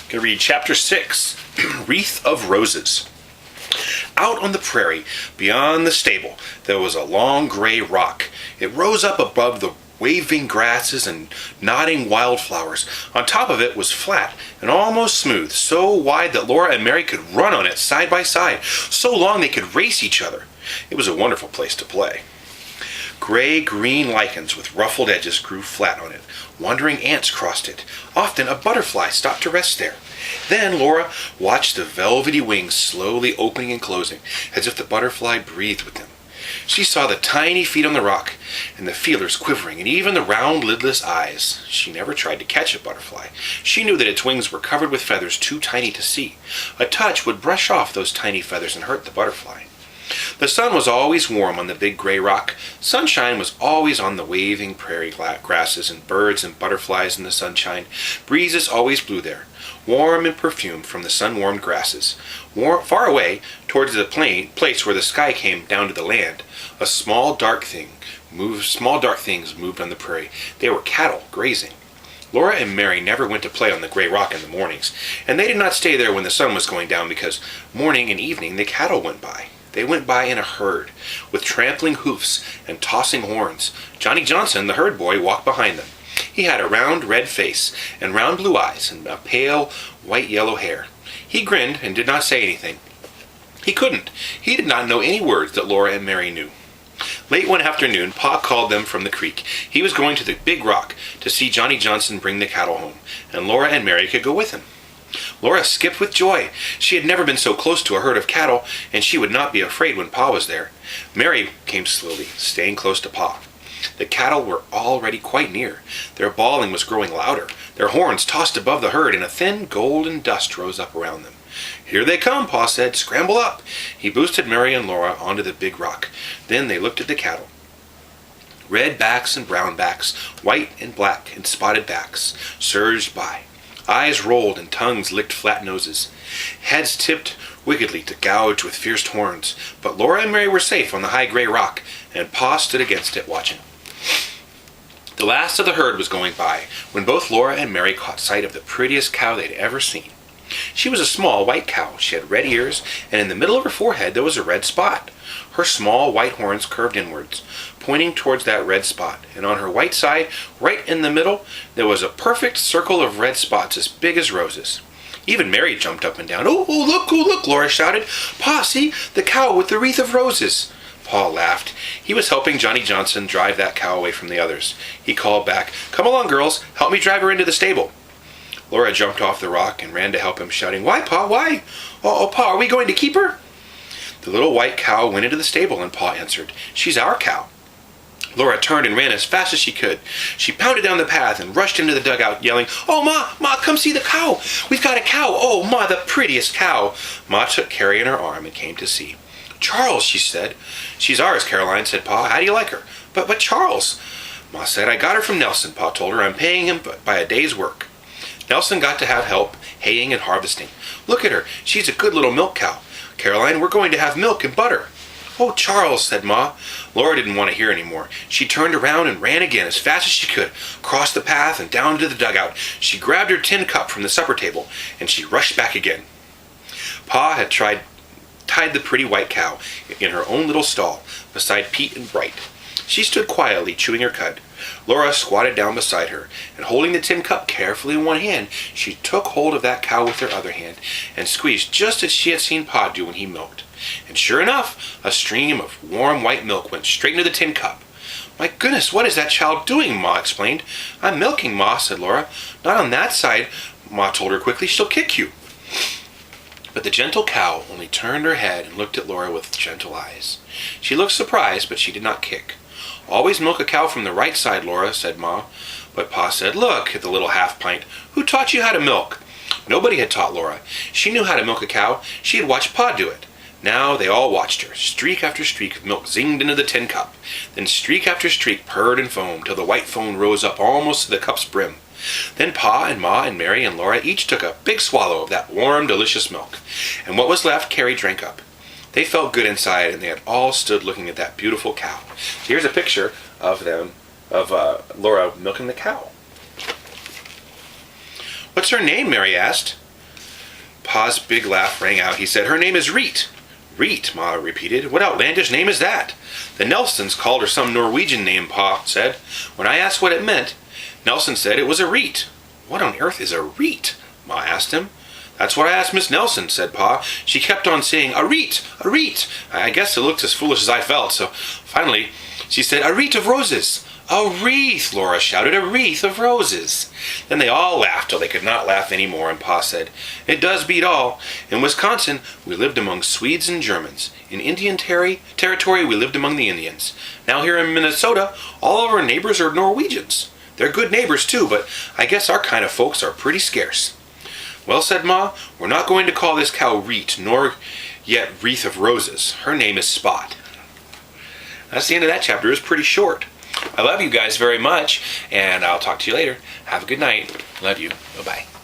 Going to read chapter 6, Wreath of Roses. Out on the prairie, beyond the stable, there was a long gray rock. It rose up above the waving grasses and nodding wildflowers. On top of it was flat and almost smooth, so wide that Laura and Mary could run on it side by side, so long they could race each other. It was a wonderful place to play. Gray-green lichens with ruffled edges grew flat on it. Wandering ants crossed it. Often a butterfly stopped to rest there. Then Laura watched the velvety wings slowly opening and closing, as if the butterfly breathed with them. She saw the tiny feet on the rock, and the feelers quivering, and even the round, lidless eyes. She never tried to catch a butterfly. She knew that its wings were covered with feathers too tiny to see. A touch would brush off those tiny feathers and hurt the butterfly. The sun was always warm on the big gray rock. Sunshine was always on the waving prairie grasses and birds and butterflies in the sunshine. Breezes always blew there, warm and perfumed from the sun-warmed grasses. Far away, towards the place where the sky came down to the land, small dark things moved on the prairie. They were cattle grazing. Laura and Mary never went to play on the gray rock in the mornings, and they did not stay there when the sun was going down because morning and evening the cattle went by. They went by in a herd, with trampling hoofs and tossing horns. Johnny Johnson, the herd boy, walked behind them. He had a round red face and round blue eyes and a pale white-yellow hair. He grinned and did not say anything. He couldn't. He did not know any words that Laura and Mary knew. Late one afternoon, Pa called them from the creek. He was going to the big rock to see Johnny Johnson bring the cattle home, and Laura and Mary could go with him. Laura skipped with joy. She had never been so close to a herd of cattle, and she would not be afraid when Pa was there. Mary came slowly, staying close to Pa. The cattle were already quite near. Their bawling was growing louder. Their horns tossed above the herd, and a thin golden dust rose up around them. "Here they come," Pa said. "Scramble up." He boosted Mary and Laura onto the big rock. Then they looked at the cattle. Red backs and brown backs, white and black and spotted backs, surged by. Eyes rolled and tongues licked flat noses. Heads tipped wickedly to gouge with fierce horns. But Laura and Mary were safe on the high gray rock, and Pa stood against it watching. The last of the herd was going by when both Laura and Mary caught sight of the prettiest cow they'd ever seen. She was a small white cow. She had red ears, and in the middle of her forehead there was a red spot. Her small white horns curved inwards, pointing towards that red spot, and on her white side, right in the middle, there was a perfect circle of red spots as big as roses. Even Mary jumped up and down. Oh, look, Laura shouted. "Pa, see, the cow with the wreath of roses." Pa laughed. He was helping Johnny Johnson drive that cow away from the others. He called back, "Come along, girls, help me drive her into the stable." Laura jumped off the rock and ran to help him, shouting, "Why, Pa, why? Oh, Pa, are we going to keep her?" The little white cow went into the stable, and Pa answered, "She's our cow." Laura turned and ran as fast as she could. She pounded down the path and rushed into the dugout, yelling, "Oh, Ma, come see the cow! We've got a cow! Oh, Ma, the prettiest cow!" Ma took Carrie in her arm and came to see. "Charles," she said. "She's ours, Caroline," said Pa. "How do you like her?" But Charles," Ma said. "I got her from Nelson," Pa told her. "I'm paying him by a day's work." Nelson got to have help haying and harvesting. "Look at her. She's a good little milk cow. Caroline, we're going to have milk and butter." "Oh, Charles," said Ma. Laura didn't want to hear any more. She turned around and ran again as fast as she could, across the path and down to the dugout. She grabbed her tin cup from the supper table, and she rushed back again. Pa had tied the pretty white cow in her own little stall, beside Pete and Bright. She stood quietly, chewing her cud. Laura squatted down beside her, and holding the tin cup carefully in one hand, she took hold of that cow with her other hand, and squeezed just as she had seen Pa do when he milked. And sure enough, a stream of warm white milk went straight into the tin cup. "My goodness, what is that child doing?" Ma explained. "I'm milking, Ma," said Laura. "Not on that side," Ma told her quickly. "She'll kick you." But the gentle cow only turned her head and looked at Laura with gentle eyes. She looked surprised, but she did not kick. "Always milk a cow from the right side, Laura," said Ma. But Pa said, "Look at the little half-pint. Who taught you how to milk?" Nobody had taught Laura. She knew how to milk a cow. She had watched Pa do it. Now they all watched her. Streak after streak of milk zinged into the tin cup. Then streak after streak purred and foamed till the white foam rose up almost to the cup's brim. Then Pa and Ma and Mary and Laura each took a big swallow of that warm, delicious milk. And what was left, Carrie drank up. They felt good inside, and they had all stood looking at that beautiful cow. Here's a picture of them, of Laura milking the cow. "What's her name?" Mary asked. Pa's big laugh rang out. He said, "Her name is Reet." "Reet," Ma repeated. "What outlandish name is that?" "The Nelsons called her some Norwegian name," Pa said. "When I asked what it meant, Nelson said it was a reet." "What on earth is a reet?" Ma asked him. "That's what I asked Miss Nelson," said Pa. "She kept on saying, 'A reet, a reet.' I guess it looked as foolish as I felt, so finally she said, 'A wreath of roses.'" "A wreath!" Laura shouted. "A wreath of roses!" Then they all laughed till they could not laugh any more, and Pa said, "It does beat all. In Wisconsin, we lived among Swedes and Germans. In Indian territory, we lived among the Indians. Now here in Minnesota, all of our neighbors are Norwegians. They're good neighbors, too, but I guess our kind of folks are pretty scarce." "Well," said Ma, "we're not going to call this cow Reet, nor yet Wreath of Roses. Her name is Spot." That's the end of that chapter. It's pretty short. I love you guys very much, and I'll talk to you later. Have a good night. Love you. Bye-bye.